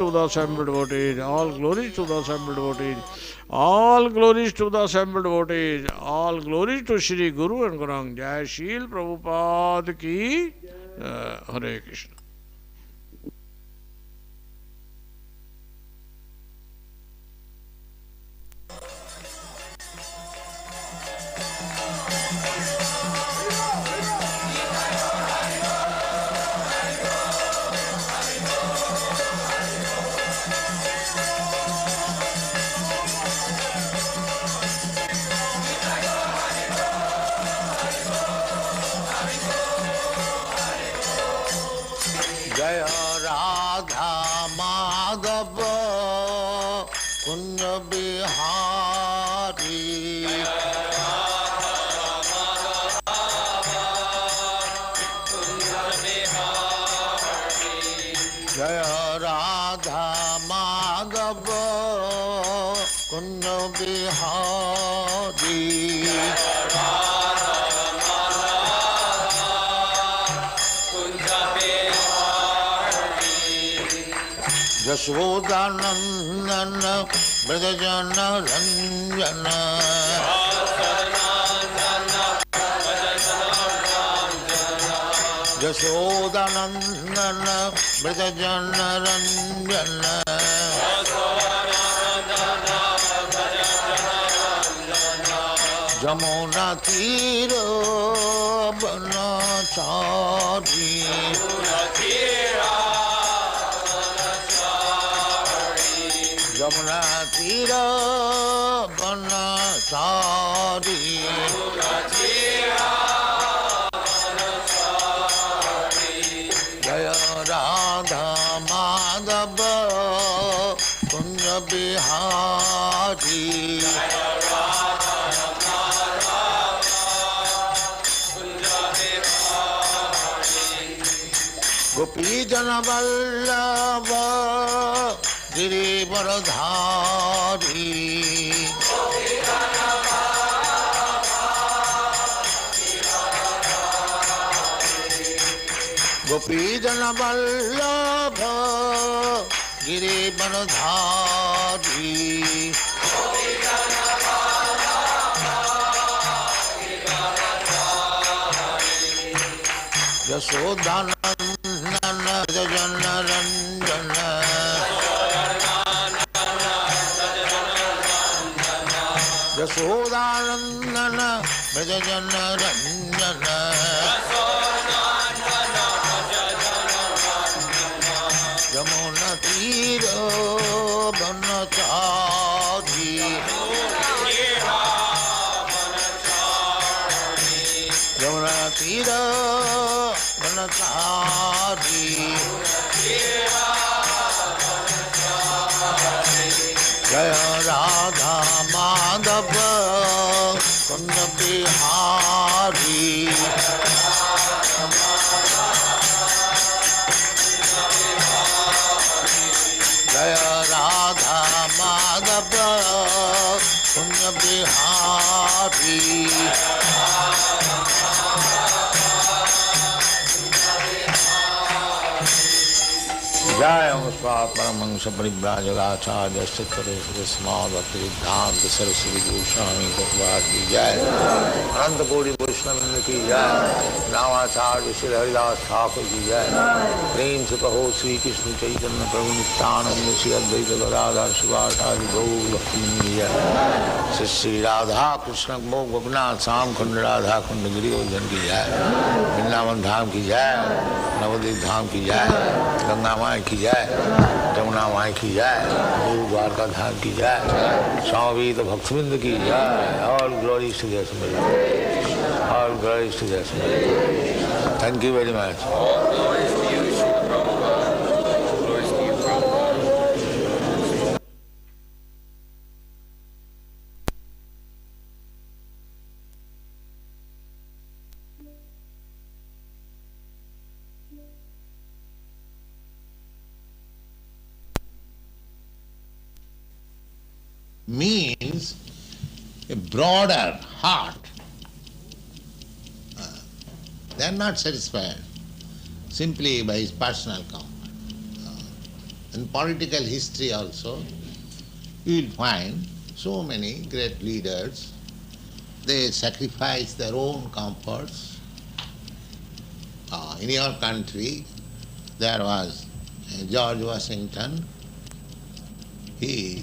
to the assembled devotees, all glories to the assembled devotees, all glories to the assembled devotees, all glories to Shri Guru and Gurang. Jai Srila Prabhupada ki Hare Krishna. Jaya Radha Madhava Kunja Bihari Jaya Radha Madhava Kunja Bihari Yashodanandana Brajajana Ranjana Yashodanandana Brajajana Ranjana Jamuna Tira Banachari Jamuna Tira Banachari Jaya Radha Madhava Kunja Bihari Gopi Jana Vallabha Girivaradhari Gopi Jana Vallabha Girivaradhari Yashodanandana Jana Ranjana Yashodanandana Brajajana Ranjana Yamuna Tira Banachari Yamuna Tira Banachari Jaya Radha Madhava Kunja Bihari Jaya Radha Madhava Kunja Bihari Jaya Musvat Paramahansa Paribhrajagacharya Sthitare Srimad Bhakti-yoga Saraswati Goswami Prabhupada ki Jai Ananta Koti Vaishnava ki Jai Namacharya Sri Haridas Thakur ki Jai Prem se Kaho Sri Krishna Chaitanya Prabhu Nityananda Sri Advaita Gadadhar Shivasari Gaur Lakshmi ki Jai Sri Sri Radha Krishna Mok Gopinath Sam Khand Radha Khand Giri Jan ki Jai Vrindavan Dham ki Jai Navadvip Dham ki Jai Ganga Mai की जाए जमुना माई की जाए गुरु द्वारका धाम की जाए स्वामी तो भक्तबिंद की जाए ऑल ग्लोरी टू देयर सिमर ऑल ग्लोरी टू देयर सिमर thank you very much means a broader heart. They are not satisfied simply by his personal comfort. in political history also, you will find so many great leaders, they sacrifice their own comforts. In your country, there was George Washington. He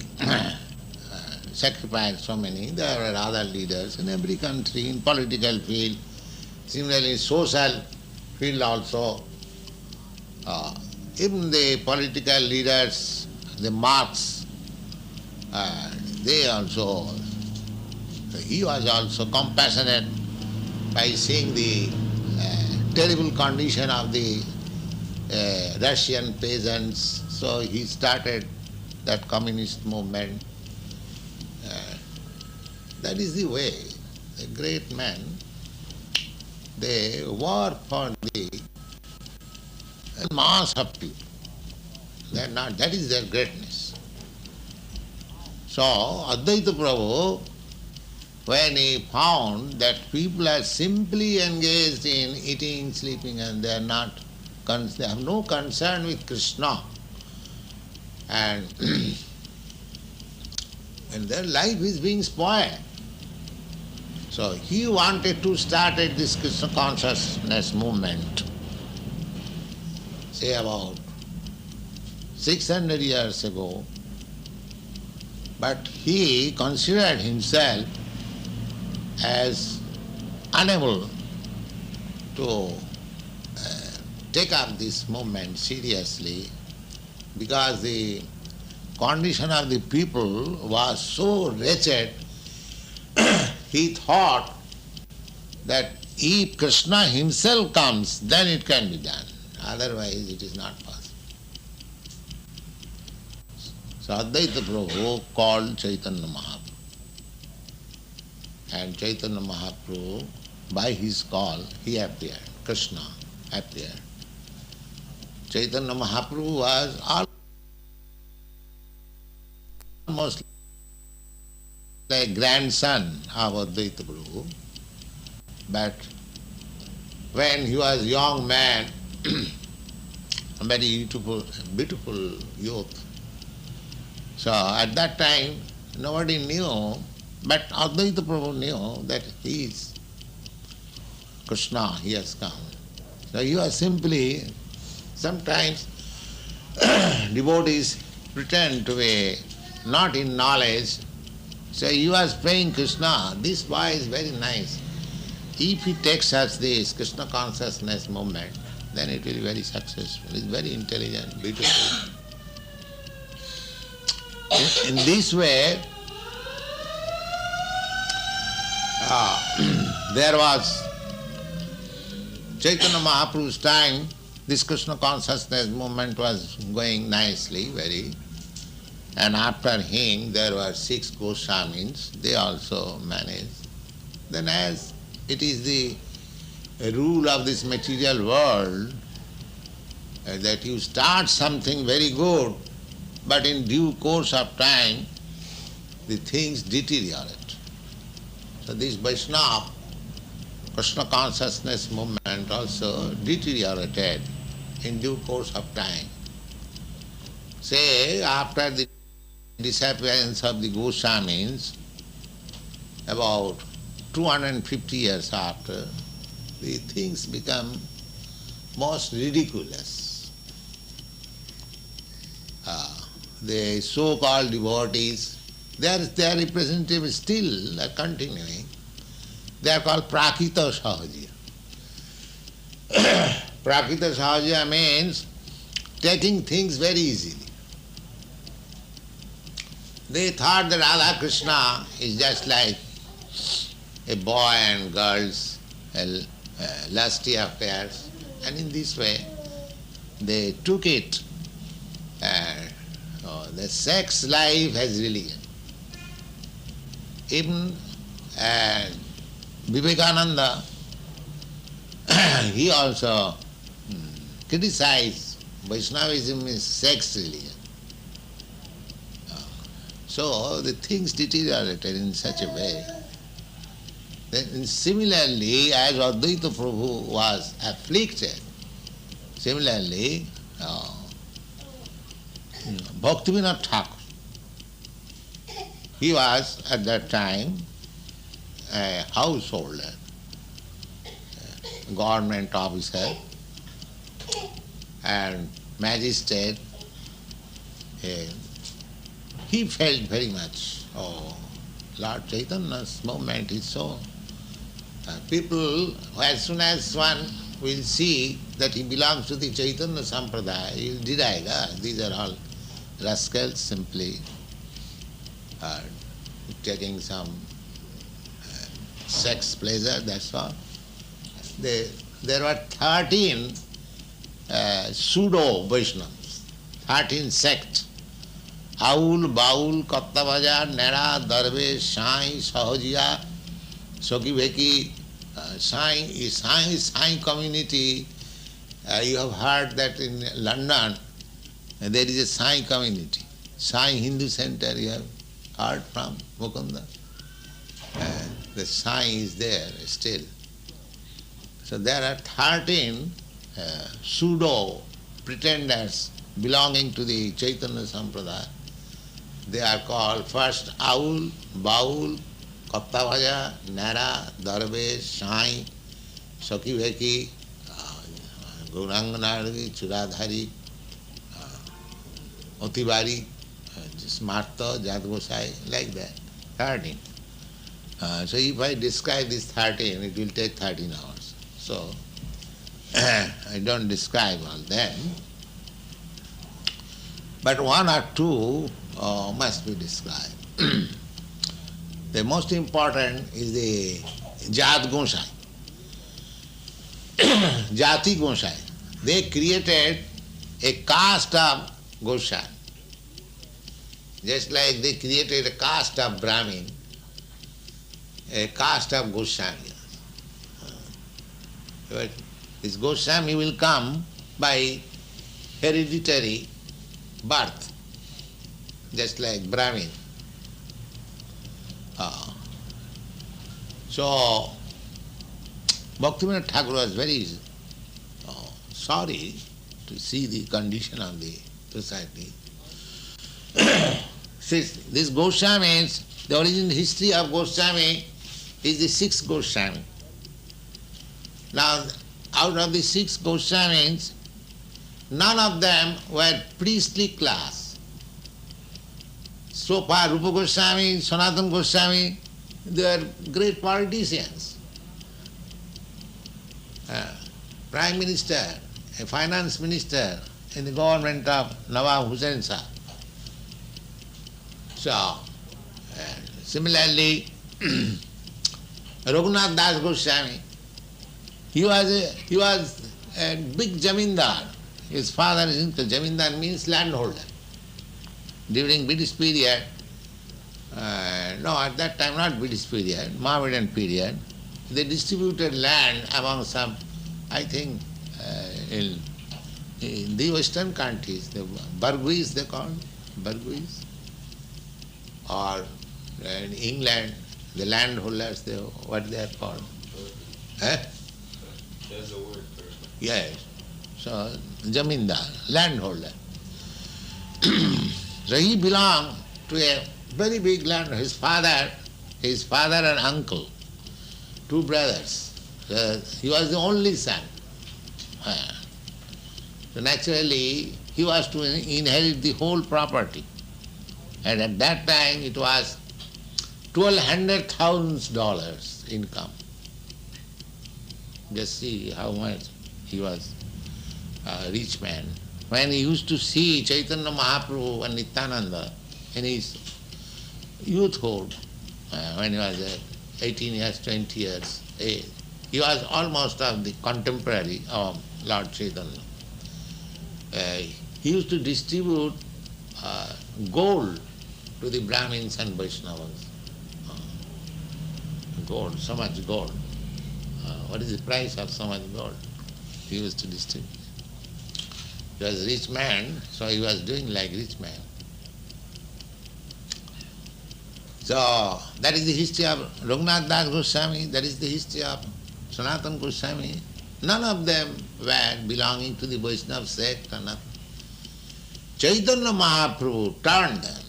sacrificed so many. There were other leaders in every country, in political field, similarly social field also. Even the political leaders, the Marx, he was also compassionate by seeing the terrible condition of the Russian peasants. So he started that communist movement. That is the way. The great men, they work for the mass of people. That is their greatness. So Advaita Prabhu, when he found that people are simply engaged in eating, sleeping, and they have no concern with Krishna, and their life is being spoiled. So he wanted to start this Krishna consciousness movement, say about 600 years ago, but he considered himself as unable to take up this movement seriously because the condition of the people was so wretched. He thought that if Krishna himself comes, then it can be done. Otherwise it is not possible. So Advaita Prabhu called Chaitanya Mahaprabhu. And Chaitanya Mahaprabhu, by his call, he appeared. Krishna appeared. Chaitanya Mahaprabhu was almost like grandson of Advaita Prabhu. But when he was a young man, a very beautiful youth, so at that time nobody knew, but Advaita Prabhu knew that he is Krishna, he has come. So he was simply, sometimes devotees pretend to be not in knowledge. So he was praying Krishna, this boy is very nice. If he takes us this Krishna consciousness movement, then it will be very successful. He is very intelligent, beautiful. In this way, there was Chaitanya Mahaprabhu's time, this Krishna consciousness movement was going nicely, very. And after him there were 6 Goswamis, they also managed. Then as it is the rule of this material world, that you start something very good, but in due course of time, the things deteriorate. So this Vaishnava, Krishna consciousness movement also deteriorated in due course of time. Say, after the disappearance of the Goswamis, about 250 years after, the things become most ridiculous. The so-called devotees, their representatives still are continuing. They are called Prakita Sahaja. Prakita Sahaja means taking things very easily. They thought that Radha Krishna is just like a boy and girls, lusty affairs, and in this way they took it. The sex life has religion. Even Vivekananda, he also criticized Vaishnavism is sex religion. So the things deteriorated in such a way. Then similarly, as Advaita Prabhu was afflicted, similarly Bhaktivinoda Thakur. He was at that time a householder, government officer and magistrate. He felt very much, Lord Chaitanya's movement is so. People, as soon as one will see that he belongs to the Chaitanya Sampradaya, he will deride, these are all rascals simply taking some sex pleasure, that's all. There were 13 pseudo Vaishnavas, 13 sects. Aul, Baul, Katha, Nera, Darvesh, Sai, Sahajiya, Soki Veki, Sai community. You have heard that in London there is a Sai community. Sai Hindu Center you have heard from Mukunda. The Sai is there still. So there are 13 pseudo pretenders belonging to the Chaitanya Sampradaya. They are called first Aul, Baul, Kattavaja, Nara, Darvesh, Sai, Sakiveki, Gauranganari, Churadhari, Otibari, Smarta, Jadgosai, like that. 13. So if I describe this 13, it will take 13 hours. So I don't describe all them. But one or two must be described. The most important is the Jat Gosai. Jati Gosai. They created a caste of Gosai. Just like they created a caste of Brahmin, a caste of Goswami. But this Goswami will come by hereditary birth, just like Brahmin. So, Bhaktivinoda Thakur was very sorry to see the condition of the society. This Goswamis, the original history of Goswami is the 6 Goswami. Now, out of the 6 Goswamis, none of them were priestly class. So far, Rupa Goswami, Sanatana Goswami, they were great politicians. Prime Minister, a finance minister in the government of Nawab Hussain Shah. So, similarly, Raghunath Das Goswami, he was a big jamindar. His father is jamindar means landholder. During British period, no, at that time not British period, Mohammedan period, they distributed land among some, I think, in the western countries, the Burguese they call Burguese, or in England, the landholders, what they are called. There's a word for it. Yes. So, jamindar, landholder. So he belonged to a very big land. His father and uncle, 2 brothers. He was the only son. So naturally, he was to inherit the whole property. And at that time, it was $1,200,000 income. Just see how much he was a rich man. When he used to see Chaitanya Mahaprabhu and Nityananda in his youthhood, when he was 18 years, 20 years age, he was almost of the contemporary of Lord Chaitanya. He used to distribute gold to the Brahmins and Vaishnavas. Gold, so much gold. What is the price of so much gold? He used to distribute. He was a rich man, so he was doing like rich man. So, that is the history of Raghunath Das Goswami, that is the history of Sanatana Goswami. None of them were belonging to the Vaishnava sect or nothing. Chaitanya Mahaprabhu turned them.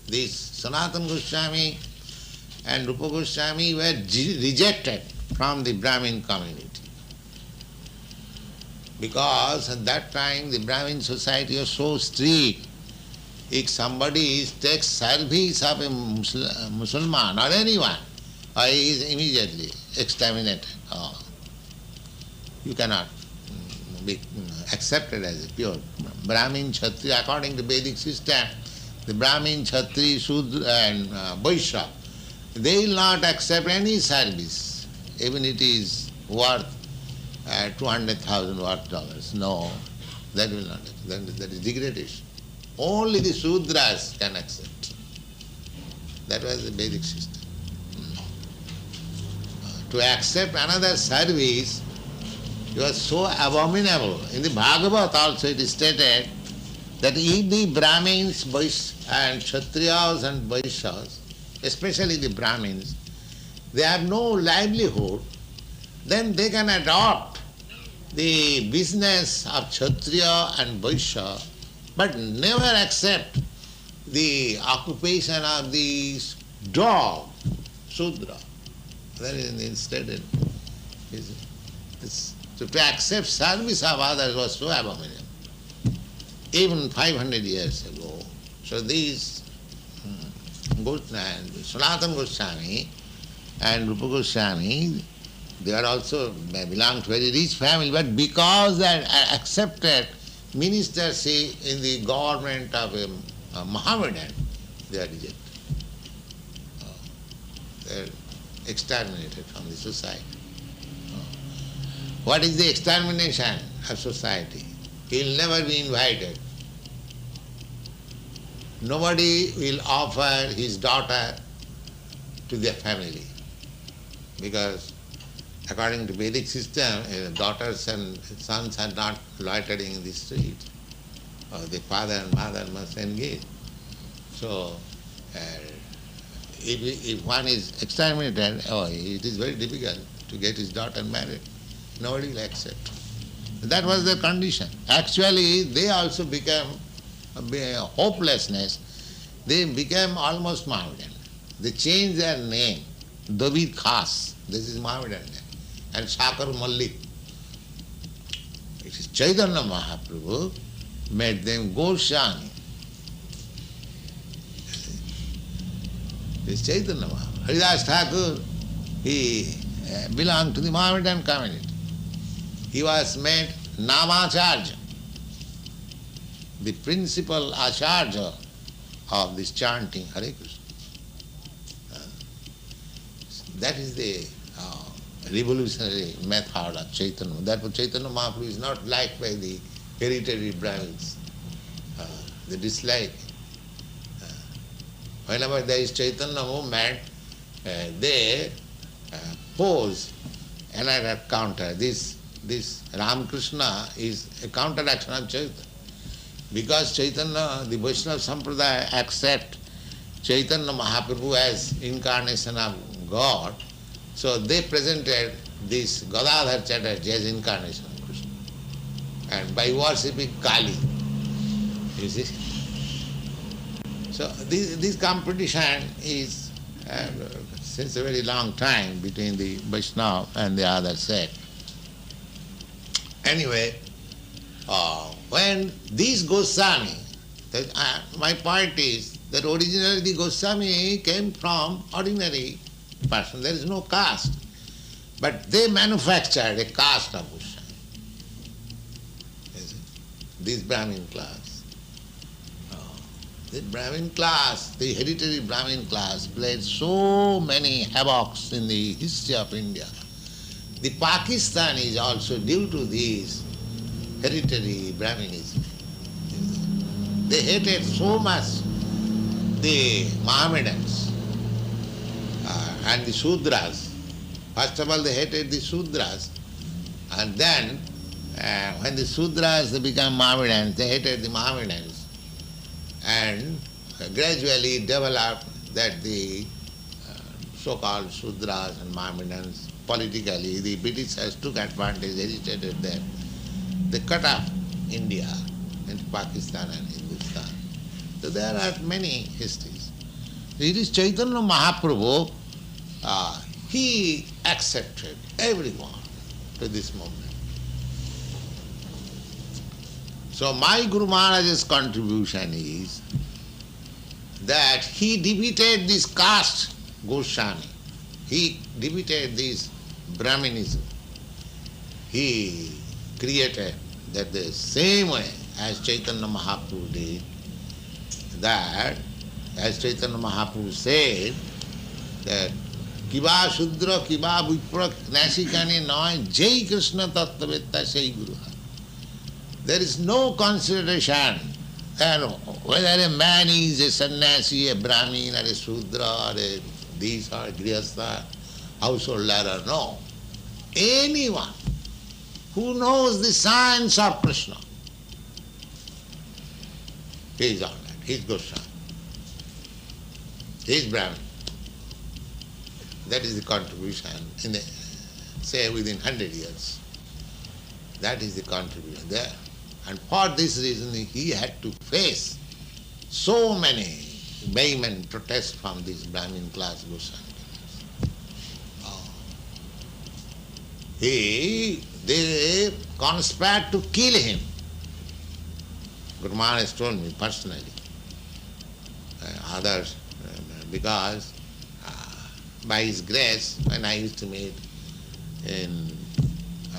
These Sanatana Goswami and Rupa Goswami were rejected from the Brahmin community. Because at that time the Brahmin society was so strict. If somebody takes service of a Muslim or anyone, he is immediately exterminated. You cannot be accepted as a pure Brahmin, Kshatriya. According to Vedic system, the Brahmin, Kshatriya, Shudra and Vaishya, they will not accept any service, even it is worth $200,000 worth. No, that will not accept. That is degradation. Only the Sudras can accept. That was the Vedic system. To accept another service, it was so abominable. In the Bhagavatam also it is stated that if the Brahmins and Kshatriyas and Vaishyas, especially the Brahmins, they have no livelihood, then they can adopt the business of Kshatriya and Vaishya, but never accept the occupation of the dog, Sudra. That is stated. So to accept service of others was so abominable, even 500 years ago. So these Sanatana Goswami and Rupa Goswami, they are also belong to a very rich family, but because they accepted ministership in the government of a Mohammedan, they are rejected. They are exterminated from the society. What is the extermination of society? He will never be invited. Nobody will offer his daughter to their family, because according to Vedic system, daughters and sons are not loitering in the street. The father and mother must engage. So, if one is exterminated, it is very difficult to get his daughter married. Nobody will accept. That was their condition. Actually, they also became hopelessness. They became almost Mohammedan. They changed their name. David Khas, this is Mohammedan name. And Shakar Malik. It is Chaitanya Mahaprabhu made them Goswami. It is Chaitanya Mahaprabhu. Haridas Thakur, he belonged to the Mohammedan community. He was made Namacharya, the principal acharya of this chanting Hare Krishna. That is the revolutionary method of Chaitanya. Therefore Chaitanya Mahaprabhu is not liked by the hereditary Brahmins. They dislike. Whenever there is Chaitanya movement, they pose another counter. This Ramakrishna is a counteraction of Chaitanya. Because Chaitanya, the Vaishnava Sampradaya accept Chaitanya Mahaprabhu as incarnation of God, so they presented this Gadadhar Chatterjee as incarnation of Krishna. And by worshipping Kali, you see. So this competition is since a very long time between the Vaishnava and the other sect. Anyway, when these Goswami, my point is that originally the Goswami came from ordinary person. There is no caste. But they manufactured a caste of Goswami. This Brahmin class. The Brahmin class, the hereditary Brahmin class played so many havocs in the history of India. The Pakistan is also due to this hereditary Brahminism. They hated so much the Mohammedans and the Sudras. First of all, they hated the Sudras, and then when the Sudras became Mohammedans, they hated the Mohammedans, and gradually developed that the so-called Sudras and Mohammedans, politically, the Britishers took advantage, agitated them. They cut off India, into Pakistan and Hindustan. So there are many histories. It is Chaitanya Mahaprabhu, he accepted everyone to this movement. So my Guru Maharaj's contribution is that he defeated this caste Goswami. He defeated this Brahminism. He created that the same way as Chaitanya Mahaprabhu did, that as Chaitanya Mahaprabhu said, that Kiba Shudra, Kiba Vipra, Nasikane Noy, Jai Krishna Tattvetta Sai Guru. There is no consideration that whether a man is a sannyasi, a Brahmin, or a Shudra, or a this or Grihastha, householder, or no. Anyone who knows the science of Krishna, he is all right. He is Goswami. He is Brahmin. That is the contribution in the, say, within 100 years. That is the contribution there. And for this reason he had to face so many vehement protests from this Brahmin class Goswami. They conspired to kill him. Guru Maharaj told me personally. Others, because by his grace, when I used to meet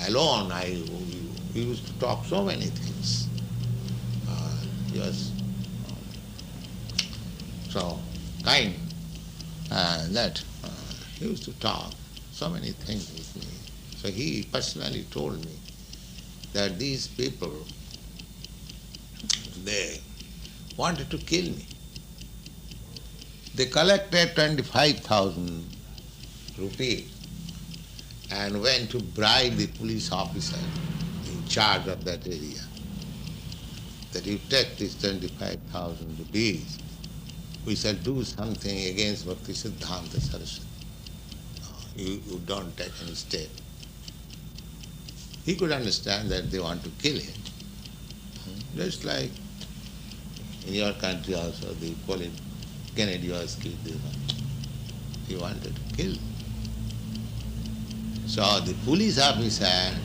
alone, he used to talk so many things. He was so kind that he used to talk so many things with me. So he personally told me that these people, they wanted to kill me. They collected 25,000 rupees and went to bribe the police officer in charge of that area, that you take this 25,000 rupees, we shall do something against Bhaktisiddhanta Saraswati. You don't take any step. He could understand that they want to kill him. Just like in your country also, the Kennedy was killed. He wanted to kill. So the police officer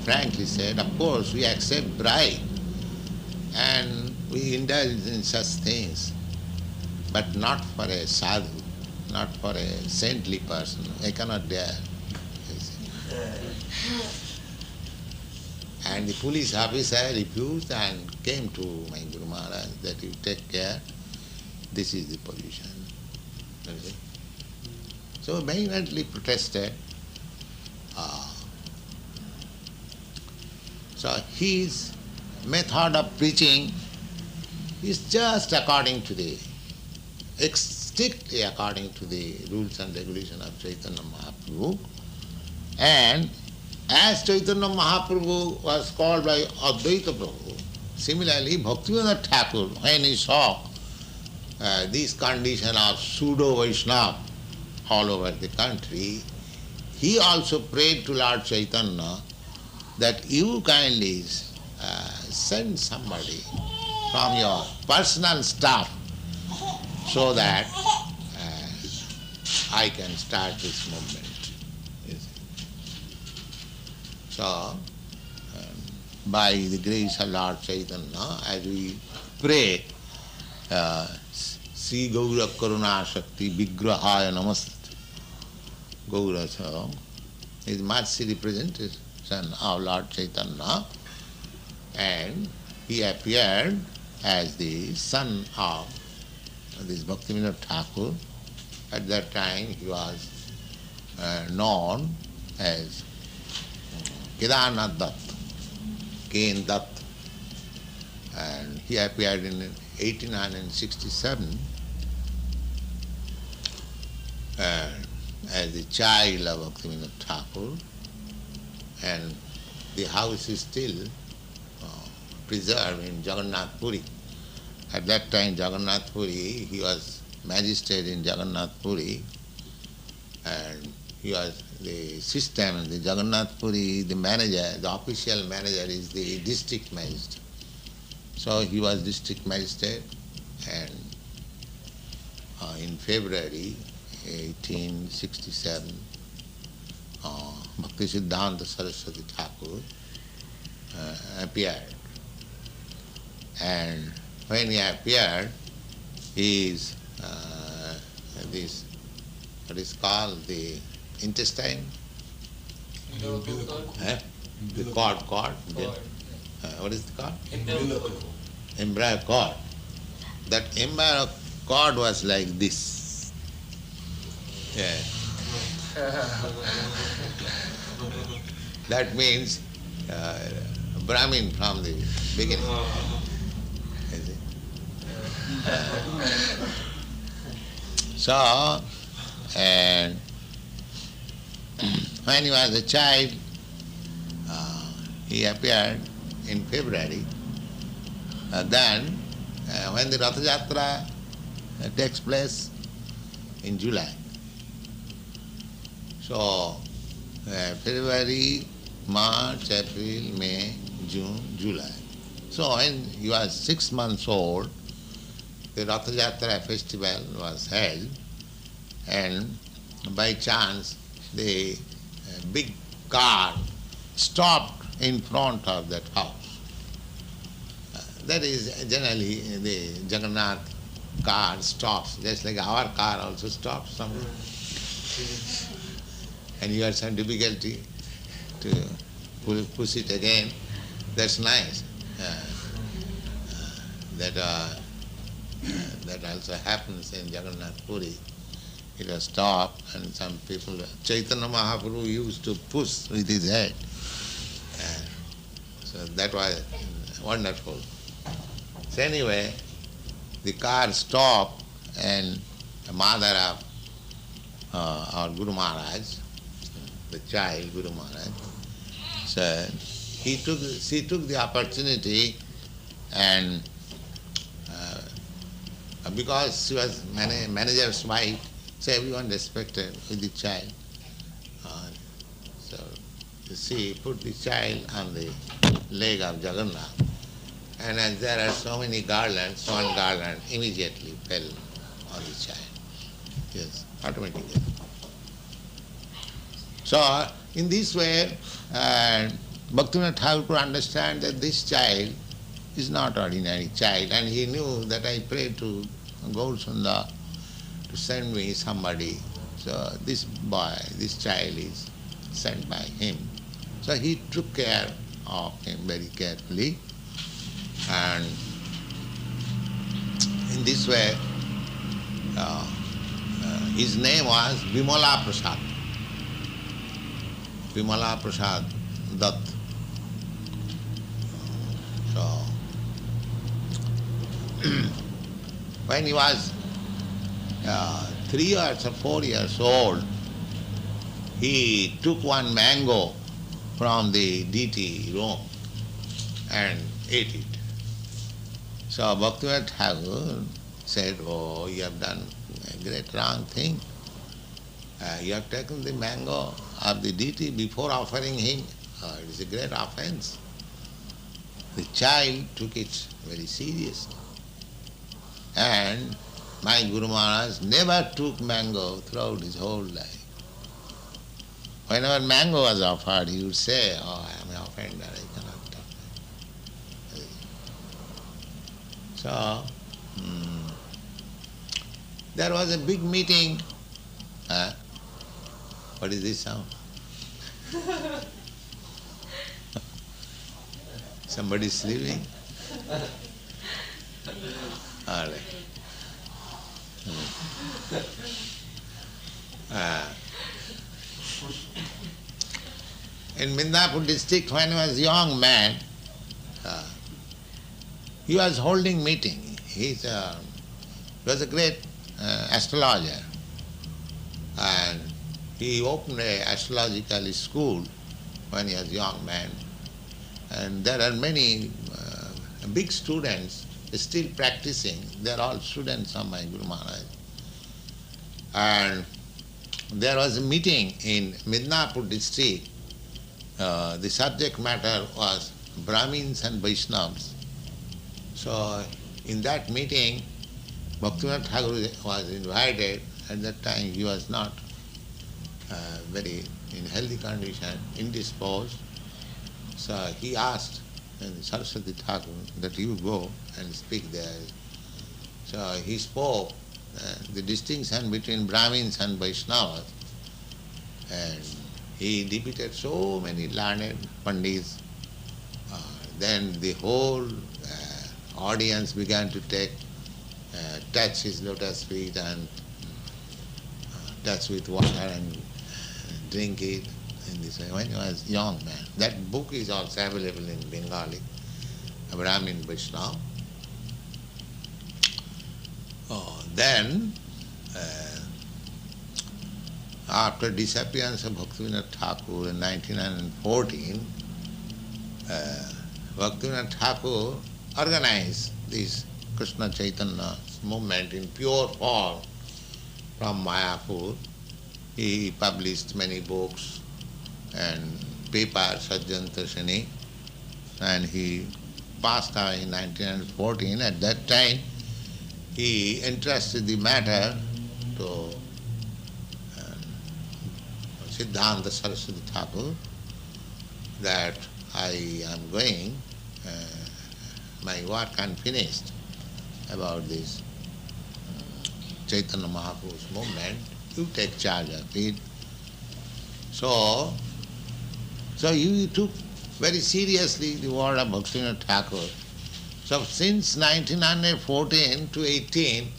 frankly said, of course we accept bribe and we indulge in such things, but not for a sadhu, not for a saintly person. I cannot dare. And the police officer refused and came to my Guru Maharaj that you take care, this is the position. So vehemently protested. So his method of preaching is just according to strictly according to the rules and regulations of Chaitanya Mahaprabhu. And as Chaitanya Mahaprabhu was called by Advaita Prabhu, similarly Bhaktivinoda Thakur, when he saw this condition of pseudo-Vaishnava all over the country, he also prayed to Lord Chaitanya that you kindly send somebody from your personal staff so that I can start this movement. So, by the grace of Lord Chaitanya, as we pray, Sri Gaura Karuna Shakti Vigrahaya Namaste. Gaura is mercy representation of Lord Chaitanya, and he appeared as the son of this Bhaktivinoda Thakur. At that time he was known as Kedarnath Dutt, Ken Dutt, and he appeared in 1867 as the child of Bhaktivinoda Thakur, and the house is still preserved in Jagannath Puri. At that time, Jagannath Puri, he was magistrate in Jagannath Puri, and he was the system, the Jagannath Puri, the manager, the official manager is the district magistrate. So he was district magistrate, and in February 1867, Bhaktisiddhanta Saraswati Thakur appeared. And when he appeared, his this, what is called the intestine? The cord. What is the cord? Embryo cord. That embryo cord was like this. Yeah. That means Brahmin from the beginning. So, and when he was a child, he appeared in February. Then, when the Ratha Yatra takes place in July. So, February, March, April, May, June, July. So when he was 6 months old, the Ratha Yatra festival was held, and by chance the big car stopped in front of that house. That is generally the Jagannath car stops, just like our car also stops somewhere. And you have some difficulty to push it again. That's nice. That also happens in Jagannath Puri. It was stopped, and some people, Chaitanya Mahaprabhu used to push with his head. So that was wonderful. So anyway, the car stopped, and the mother of our Guru Maharaj, the child Guru Maharaj, said she took the opportunity, and because she was manager's wife, so everyone respected with the child. So she put the child on the leg of Jagannath, and as there are so many garlands, one garland immediately fell on the child. Yes, automatically. So in this way, Bhaktivinoda Thakur could understand that this child is not ordinary child, and he knew that I prayed to Gaurasundar to send me somebody. So this boy, this child is sent by him. So he took care of him very carefully, and in this way his name was Vimala Prasad. Vimala Prasad Dutt. So when he was 3 years or 4 years old, he took one mango from the deity room and ate it. So Bhaktivinoda Thakur said, "Oh, you have done a great wrong thing. You have taken the mango of the deity before offering him. It is a great offense." The child took it very seriously. And my Guru Maharaj never took mango throughout his whole life. Whenever mango was offered, he would say, "Oh, I am an offender, I cannot take it." So, there was a big meeting. What is this sound? Somebody sleeping? All right. In Midnapur district, when he was a young man, he was holding meeting. He was a great astrologer, and he opened an astrological school when he was a young man. And there are many big students still practicing. They are all students of my Guru Maharaj. And there was a meeting in Midnapur district. The subject matter was Brahmins and Vaishnavas. So in that meeting, Bhaktivinoda Thakur was invited. At that time he was not very in healthy condition, indisposed. So he asked Saraswati Thakur that he would go and speak there. So he spoke the distinction between Brahmins and Vaishnavas, and he defeated so many learned pandits. Then the whole audience began to touch his lotus feet and touch with water and drink it in this way. When he was young man. That book is also available in Bengali, Brahmin Vaishnava. Then, after disappearance of Bhaktivinoda Thakur in 1914, Bhaktivinoda Thakur organized this Krishna Chaitanya movement in pure form from Mayapur. He published many books and papers, Sajjantashani, and he passed away in 1914. At that time, he entrusted the matter to Siddhanta Saraswati Thakur that I am going, my work unfinished about this Chaitanya Mahaprabhu's movement, you take charge of it. So you took very seriously the word of Bhaktivinoda Thakur. So since 1914 to 18,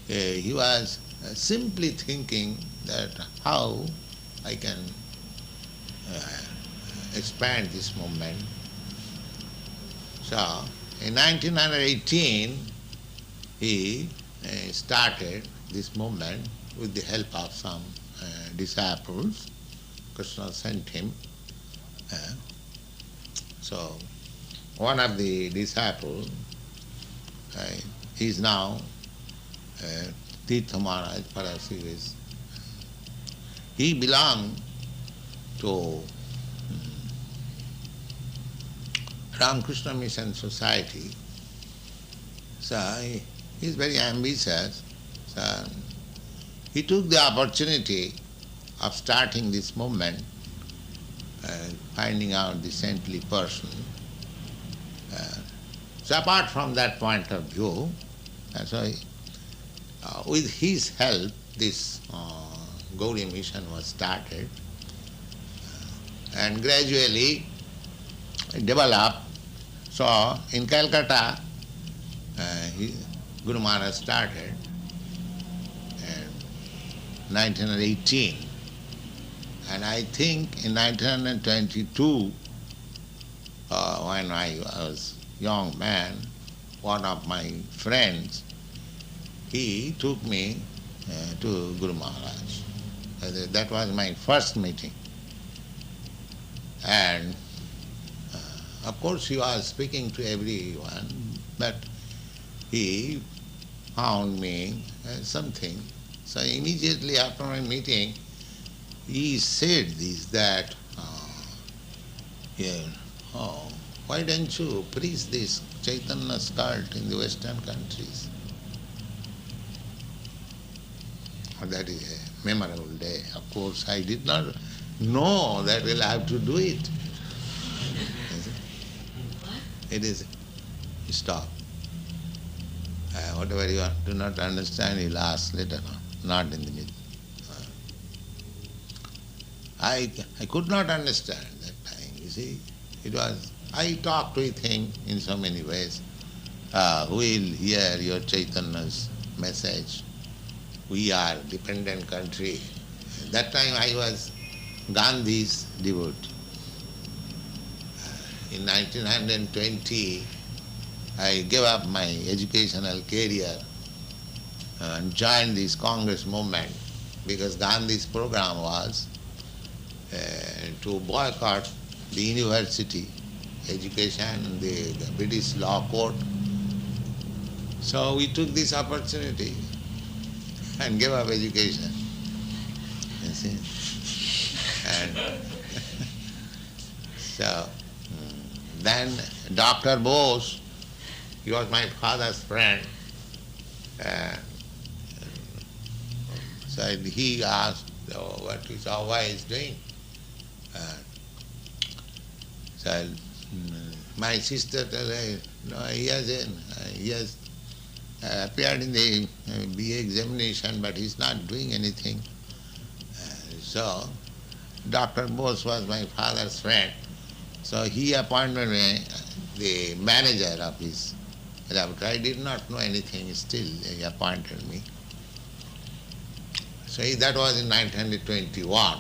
he was simply thinking that how I can expand this movement. So in 1918, he started this movement with the help of some disciples. Krishna sent him. So one of the disciples is now Tirtha Maharaj Parasivis. He belonged to Ramakrishna Mission Society. So he is very ambitious. So he took the opportunity of starting this movement, finding out the saintly person. So apart from that point of view, with his help, this Gauri mission was started, and gradually it developed. So in Calcutta, Guru Maharaj started in 1918, and I think in 1922, when I was young man, one of my friends, he took me to Guru Maharaj. That was my first meeting. And of course he was speaking to everyone, but he found me something. So immediately after my meeting, he said this, that, why don't you preach this Chaitanya's cult in the Western countries? That is a memorable day. Of course, I did not know that we'll have to do it. It is, stop. Whatever you do not understand, you'll ask later on, not in the middle. I could not understand that time, you see. I talked with him in so many ways. Who will hear your Chaitanya's message? We are a dependent country. That time I was Gandhi's devotee. In 1920, I gave up my educational career and joined this Congress movement because Gandhi's program was to boycott the university education, the British law court. So we took this opportunity and gave up education. see. And so then Dr. Bose, he was my father's friend. So he asked what is Ava is doing. So my sister told her, no, he has appeared in the BA examination, but he's not doing anything. So Dr. Bose was my father's friend. So he appointed me the manager of his laboratory. I did not know anything, still he appointed me. So that was in 1921.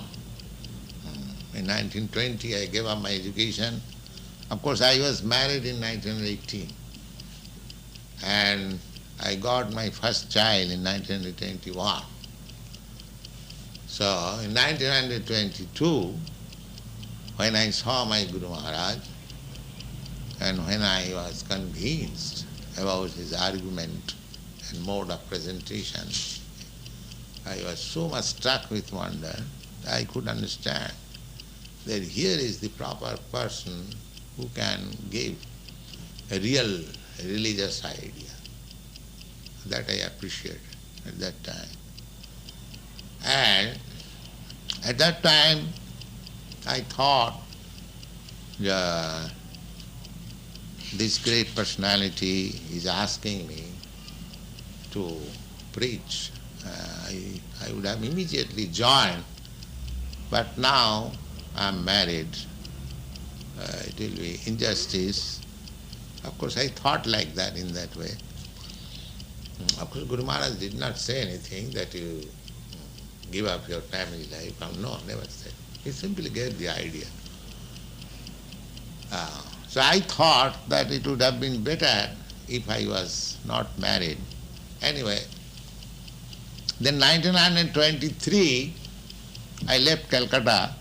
In 1920 I gave up my education. Of course I was married in 1918 and I got my first child in 1921. So in 1922, when I saw my Guru Maharaj and when I was convinced about his argument and mode of presentation, I was so much struck with wonder that I could understand that here is the proper person who can give a real religious idea. That I appreciated at that time. And at that time I thought this great personality is asking me to preach. I would have immediately joined, but now I am married. It will be injustice. Of course I thought like that, in that way. Of course Guru Maharaj did not say anything that you give up your family life. No, never said. He simply gave the idea. So I thought that it would have been better if I was not married. Anyway, then 1923, I left Calcutta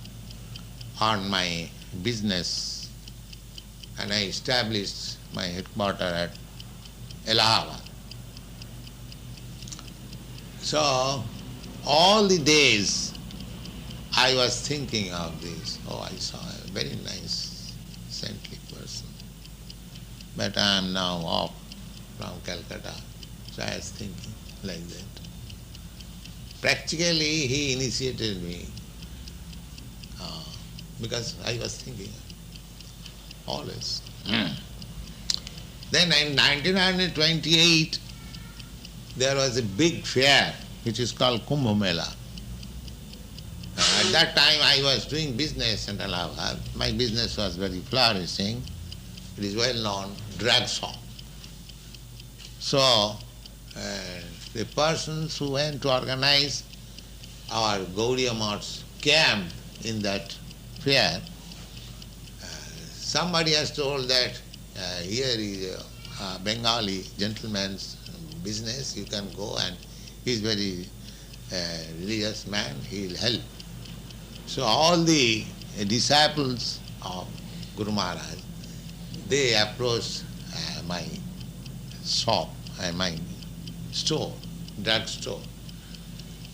on my business and I established my headquarters at Allahabad. So all the days I was thinking of this. Oh, I saw a very nice, saintly person. But I am now off from Calcutta. So I was thinking like that. Practically he initiated me because I was thinking always. Then in 1928 there was a big fair which is called Kumbh Mela. At that time I was doing business in Allahabad. My business was very flourishing. It is well known, drug shop. So the persons who went to organize our Gaudiya Math's camp in that fair, somebody has told that here is a Bengali gentleman's business, you can go, and he is very religious man, he will help. So all the disciples of Guru Maharaj, they approached my shop, my store, drug store.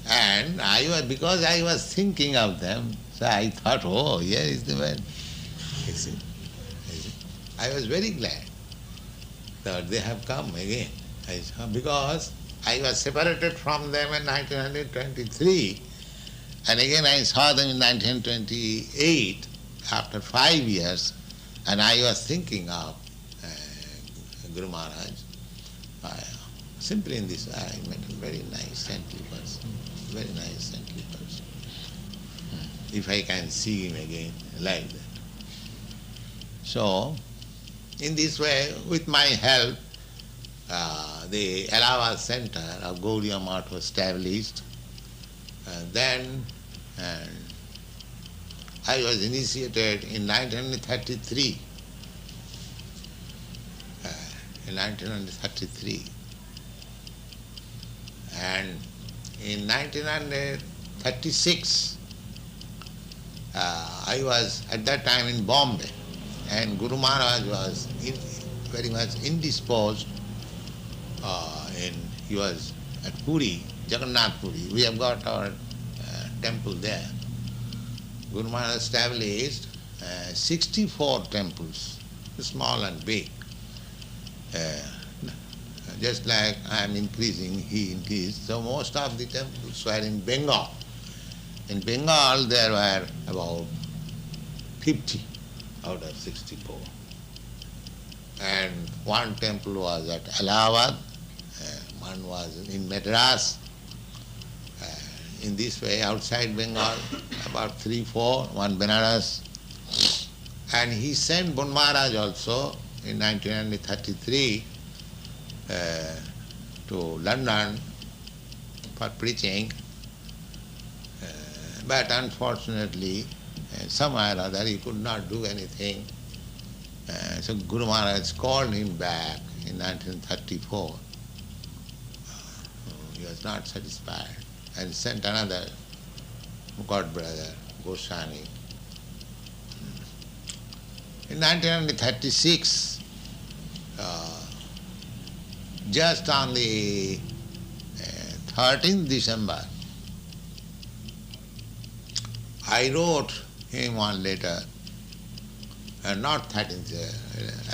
And because I was thinking of them, so I thought, oh, here is the man. You see? I was very glad that they have come again. Because I was separated from them in 1923, and again I saw them in 1928, after 5 years, and I was thinking of Guru Maharaj. Simply in this way, I met a very nice, saintly person, very nice, saintly person. If I can see him again like that. So, in this way, with my help, the Allahabad Center of Gaudiya Math was established. Then I was initiated in 1933. In 1933. And in 1936, I was at that time in Bombay, and Guru Maharaj was very much indisposed. He was at Puri, Jagannath Puri. We have got our temple there. Guru Maharaj established 64 temples, small and big. Just like I am increasing, he increased. So most of the temples were in Bengal. In Bengal there were about 50 out of 64. And one temple was at Allahabad, one was in Madras. In this way, outside Bengal, about 3, 4, one Benares. And he sent Bon Maharaj also in 1933 to London for preaching. But unfortunately, somehow or other he could not do anything. So Guru Maharaj called him back in 1934. He was not satisfied and sent another god brother, Goswami. In 1936, just on the 13th December, I wrote him one letter, not 13th,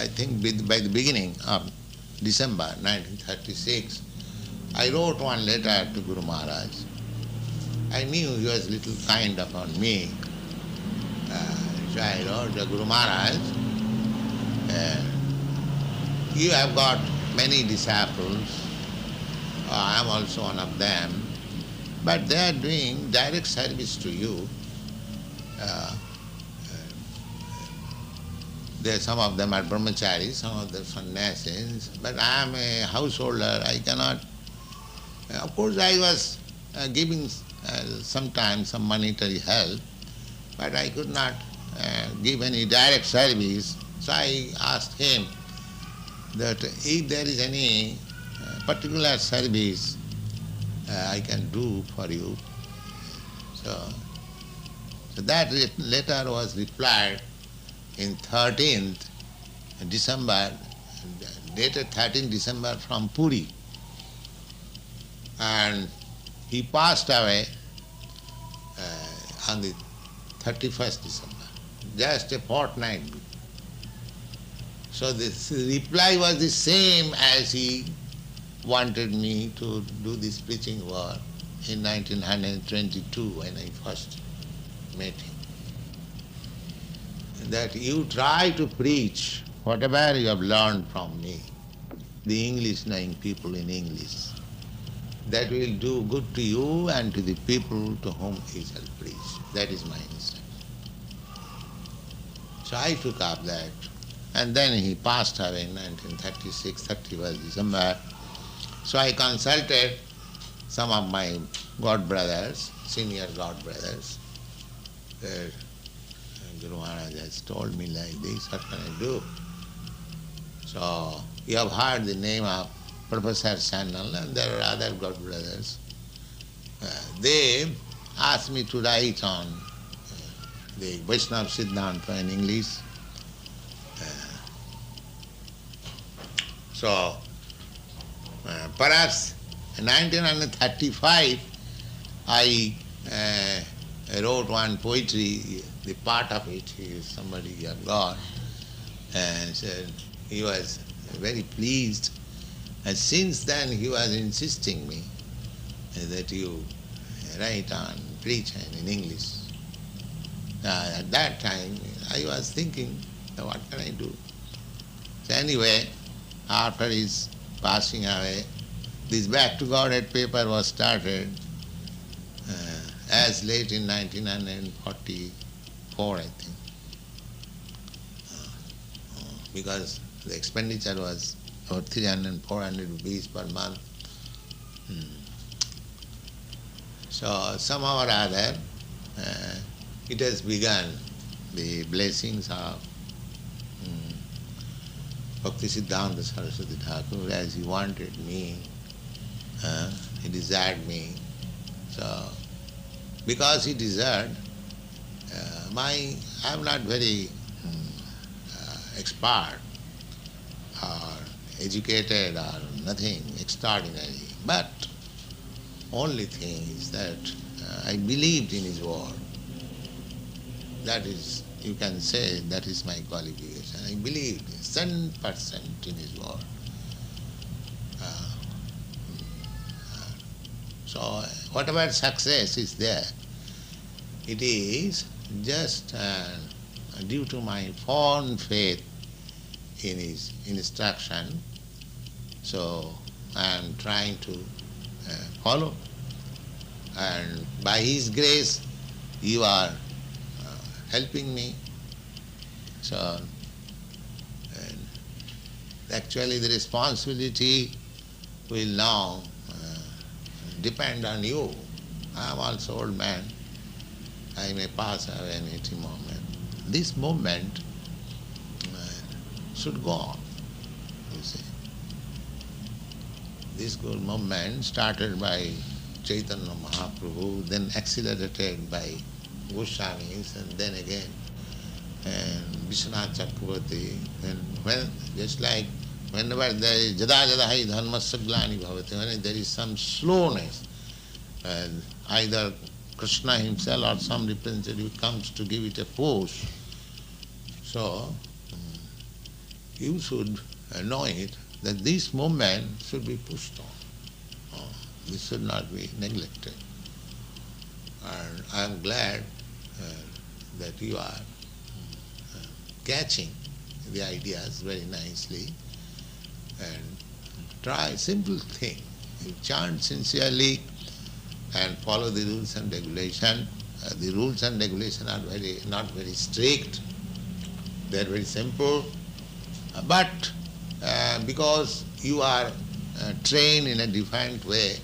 I think by the beginning of December 1936, I wrote one letter to Guru Maharaj. I knew he was a little kind upon me. So I wrote to Guru Maharaj, you have got many disciples, I am also one of them, but they are doing direct service to you. Some of them are brahmacharis, some of them sannyasis, but I am a householder, I cannot. Of course I was giving sometimes some monetary help, but I could not give any direct service. So I asked him that if there is any particular service I can do for you. So that letter was replied in 13th December, dated 13th December from Puri. And he passed away on the 31st December, just a fortnight. So this reply was the same as he wanted me to do this preaching work in 1922 when I first met him. That you try to preach whatever you have learned from me, the English-knowing people in English. That will do good to you and to the people to whom he shall preach. That is my instruction. So I took up that. And then he passed away in 1936, 31st December. So I consulted some of my god brothers, senior god brothers. Guru Maharaj has told me like this, what can I do? So you have heard the name of Professor Sannal, and there are other god brothers. They asked me to write on the Vaishnava Siddhanta in English. So perhaps in 1935 I wrote one poetry, the part of it somebody got, and said he was very pleased. And since then he was insisting me that you write on, preach in English. At that time I was thinking, what can I do? So anyway, after his passing away, this Back to Godhead paper was started as late in 1944, I think, because the expenditure was about 300 and 400 rupees per month. So somehow or other, it has begun, the blessings of Bhaktisiddhanta Saraswati Thakur, as he wanted me, he desired me. So because he desired, I am not very expert or educated or nothing extraordinary, but only thing is that I believed in his word. That is, you can say, that is my qualification. I believed 100% in his word. So whatever success is there, it is just due to my fond faith in his instruction. So I am trying to follow. And by his grace, you are helping me. So actually the responsibility will now depend on you. I am also old man. I may pass away at any moment. This movement should go on, you see. This good movement started by Chaitanya Mahaprabhu, then accelerated by Goswamis, and then again Vishwanath Chakravarti. And when, just like whenever there is jada jada hi dharmasya glani bhavati, when there is some slowness, either Krishna himself or some representative comes to give it a push. So you should know it, that this movement should be pushed on. This should not be neglected. And I am glad that you are catching the ideas very nicely. And try simple thing. You chant sincerely and follow the rules and regulation. The rules and regulation are not very strict. They are very simple. But because you are trained in a different way,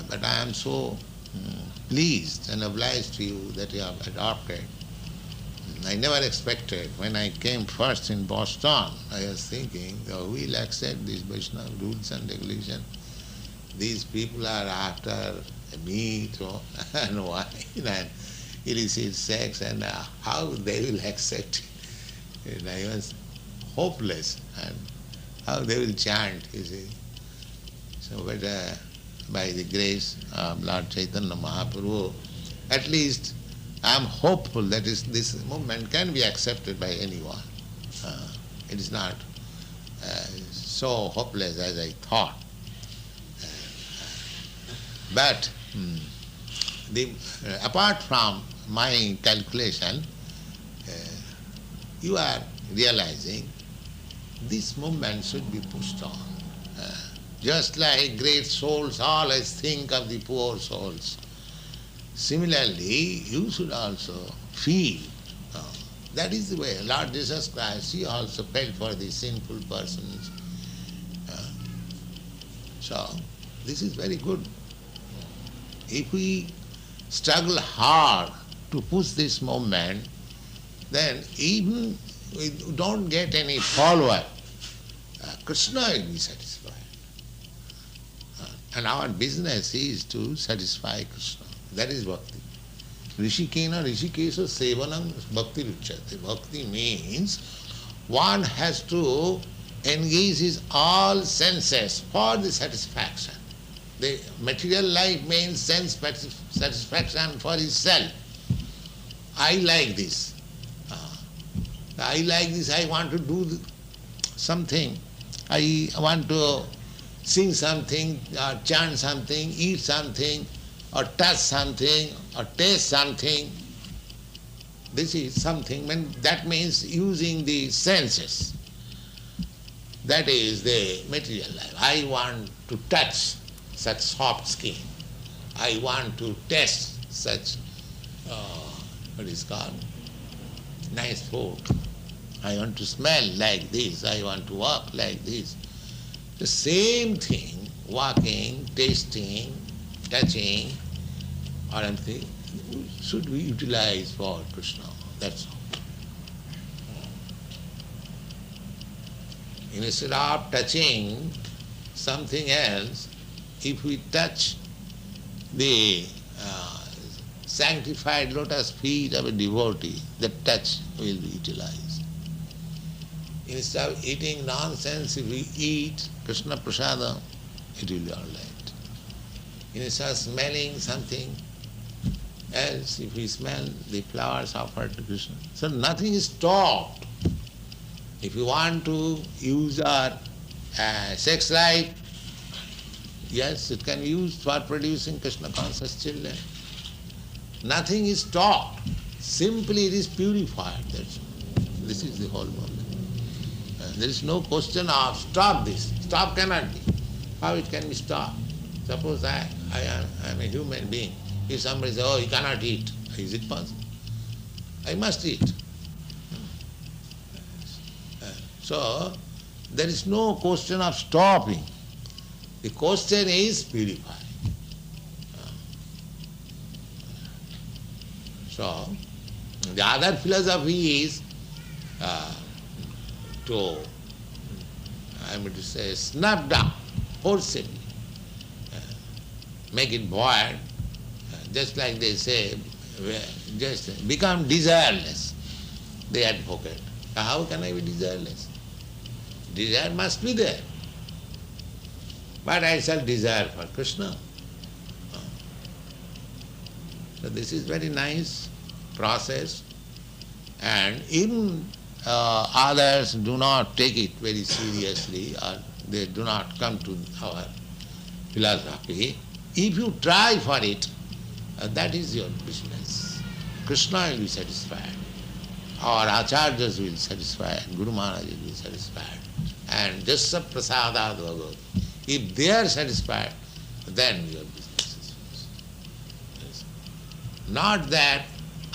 but I am so pleased and obliged to you that you have adopted. I never expected, when I came first in Boston, I was thinking, oh, we'll accept these Vaishnava rules and regulations. These people are after meat and wine and illicit sex, and how they will accept it. And I was hopeless, and how they will chant, you see. So, but by the grace of Lord Chaitanya Mahaprabhu, at least I am hopeful that this movement can be accepted by anyone. It is not so hopeless as I thought. But apart from my calculation, you are realizing this movement should be pushed on. Just like great souls always think of the poor souls, similarly, you should also feel. That is the way. Lord Jesus Christ, He also felt for the sinful persons. So, this is very good. If we struggle hard to push this movement, then even we don't get any follower, Krishna will be satisfied. And our business is to satisfy Krishna. That is bhakti. Rishikena rishikesa sevanam bhakti ruchyate. Bhakti means one has to engage his all senses for the satisfaction. The material life means sense satisfaction for himself. I like this. I like this, I want to do something. I want to sing something, or chant something, eat something, or touch something, or taste something. This is something, that means using the senses. That is the material life. I want to touch such soft skin. I want to taste such, what is called, nice food. I want to smell like this. I want to walk like this. The same thing, walking, tasting, touching, or anything, should be utilized for Krishna. That's all. Instead of touching something else, if we touch the sanctified lotus feet of a devotee, the touch will be utilized. Instead of eating nonsense, if we eat Krishna Prasada, it will be all right. Instead of smelling something else, if we smell the flowers offered to Krishna. So nothing is stopped. If you want to use our sex life, yes, it can be used for producing Krishna conscious children. Nothing is stopped. Simply it is purified. This is the whole moment. There is no question of stop this. Stop cannot be. How it can be stopped? Suppose I am a human being. If somebody says, oh, you cannot eat, is it possible? I must eat. So, there is no question of stopping. The question is purifying. So, the other philosophy is to, I am going to say, snap down, forcibly, make it void, just like they say, just become desireless, they advocate. How can I be desireless? Desire must be there. But I shall desire for Krishna. So this is very nice process, and even others do not take it very seriously, or they do not come to our philosophy. If you try for it, that is your business. Krishna will be satisfied, our acharyas will be satisfied, Guru Maharaj will be satisfied, and Jasya Prasadad Bhagavat. If they are satisfied, then your business is finished. Not that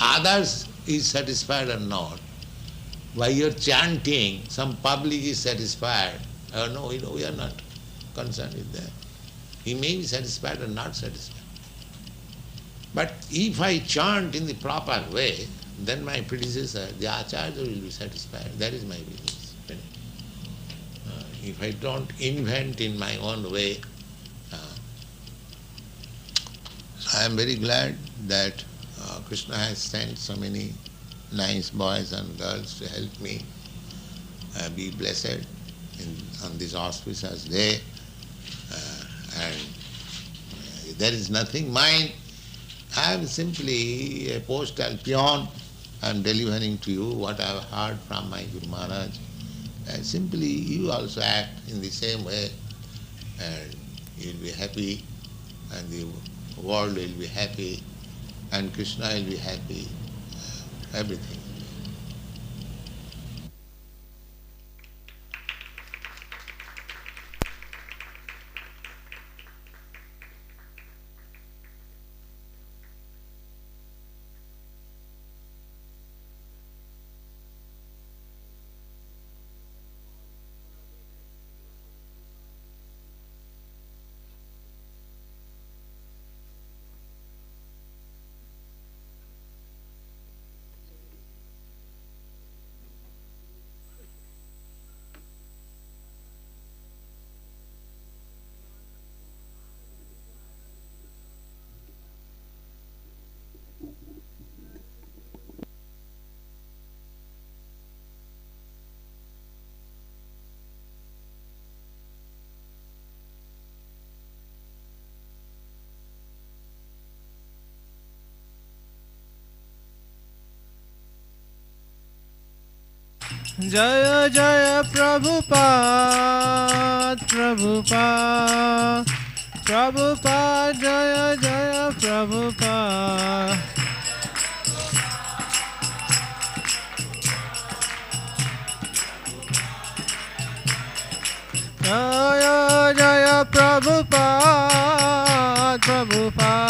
others is satisfied or not. By your chanting, some public is satisfied. No, we are not concerned with that. He may be satisfied or not satisfied. But if I chant in the proper way, then my predecessor, the Acharya, will be satisfied. That is my business. If I don't invent in my own way. So I am very glad that Krishna has sent so many nice boys and girls to help me be blessed on this auspicious day. And there is nothing mine. I am simply a postal peon. I am delivering to you what I have heard from my Guru Maharaj. And simply you also act in the same way, and you will be happy, and the world will be happy, and Krishna will be happy, everything. Jaya Jaya Prabhupada, Prabhupada, Prabhupada, Jaya Jaya Prabhupada. Jaya Jaya Prabhupada, Prabhupada.